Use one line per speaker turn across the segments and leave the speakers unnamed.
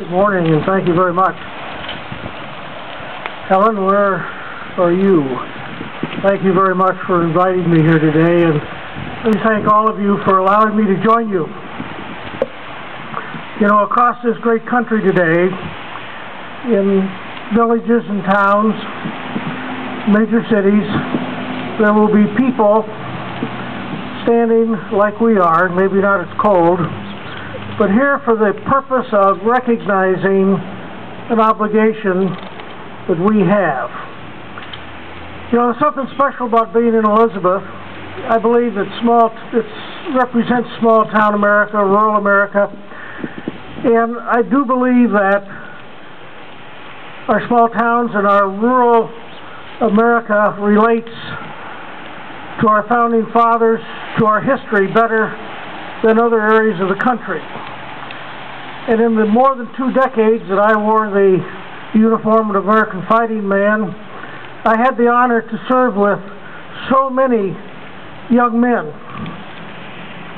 Good morning, and thank you very much. Helen, where are you? Thank you very much for inviting me here today, and let me thank all of you for allowing me to join you. You know, across this great country today, in villages and towns, major cities, there will be people standing like we are, maybe not as cold, but here for the purpose of recognizing an obligation that we have. You know, there's something special about being in Elizabeth. I believe that it represents small town America, rural America, and I do believe that our small towns and our rural America relates to our founding fathers, to our history better than other areas of the country. And in the more than 2 decades that I wore the uniform of an American fighting man, I had the honor to serve with so many young men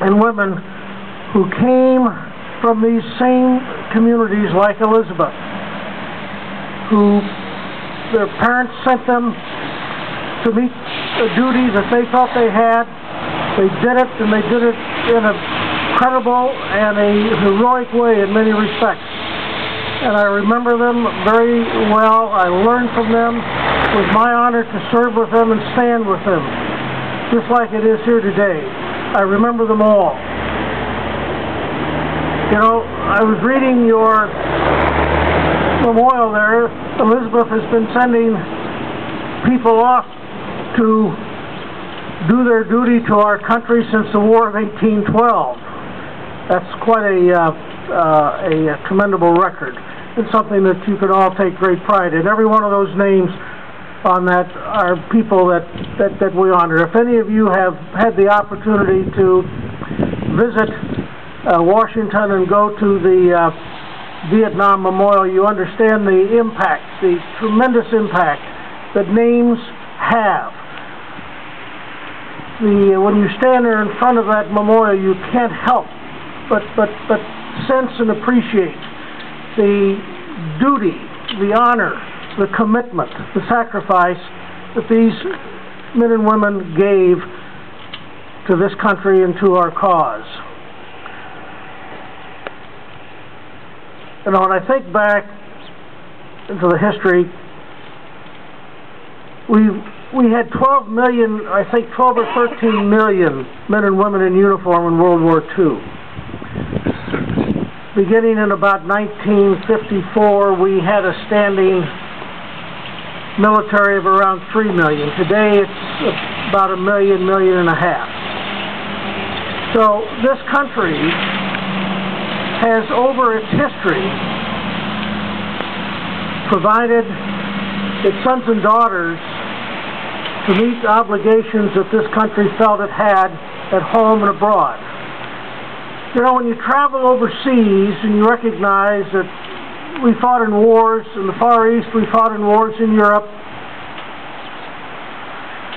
and women who came from these same communities like Elizabeth, who their parents sent them to meet a duty that they felt they had. They did it, and they did it in a credible and a heroic way in many respects. And I remember them very well. I learned from them. It was my honor to serve with them and stand with them, just like it is here today. I remember them all. You know, I was reading your memorial there. Elizabeth has been sending people off to do their duty to our country since the War of 1812. That's quite a commendable record. It's something that you can all take great pride in. Every one of those names on that are people that we honor. If any of you have had the opportunity to visit Washington and go to the Vietnam Memorial, you understand the impact, the tremendous impact that names have. When you stand there in front of that memorial, you can't help but sense and appreciate the duty, the honor, the commitment, the sacrifice that these men and women gave to this country and to our cause. You know, when I think back into the history, we had 12 million, I think 12 or 13 million men and women in uniform in World War II. Beginning in about 1954, we had a standing military of around 3 million. Today it's about 1 million, 1.5 million. So this country has, over its history, provided its sons and daughters to meet the obligations that this country felt it had at home and abroad. You know, when you travel overseas and you recognize that we fought in wars in the Far East, we fought in wars in Europe,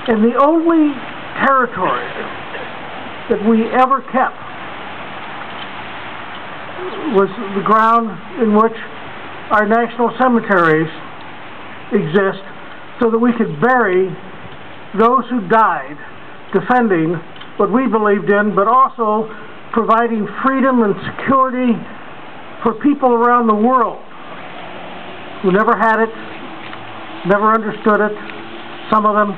and the only territory that we ever kept was the ground in which our national cemeteries exist, so that we could bury those who died defending what we believed in, but also providing freedom and security for people around the world who never had it, never understood it, some of them.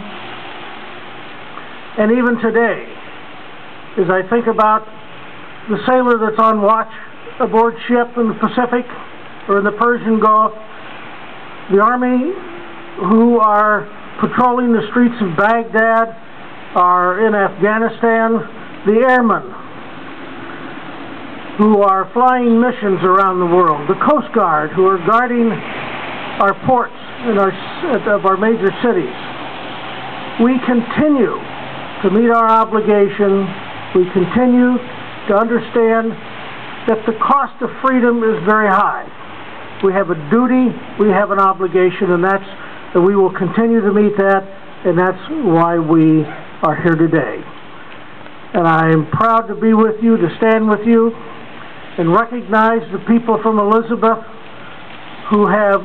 And even today, as I think about the sailor that's on watch aboard ship in the Pacific or in the Persian Gulf, the Army who are patrolling the streets of Baghdad, are in Afghanistan, the airmen who are flying missions around the world, the Coast Guard who are guarding our ports in of our major cities. We continue to meet our obligation. We continue to understand that the cost of freedom is very high. We have a duty, we have an obligation, and that's that we will continue to meet that, and that's why we are here today. And I am proud to be with you, to stand with you, and recognize the people from Elizabeth who have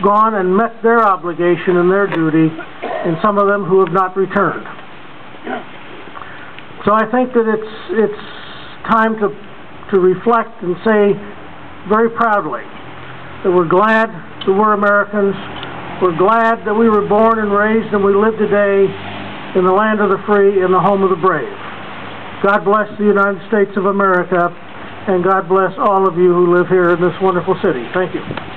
gone and met their obligation and their duty, and some of them who have not returned. So I think that it's time to reflect and say very proudly that we're glad that we're Americans. We're glad that we were born and raised and we live today in the land of the free, in the home of the brave. God bless the United States of America, and God bless all of you who live here in this wonderful city. Thank you.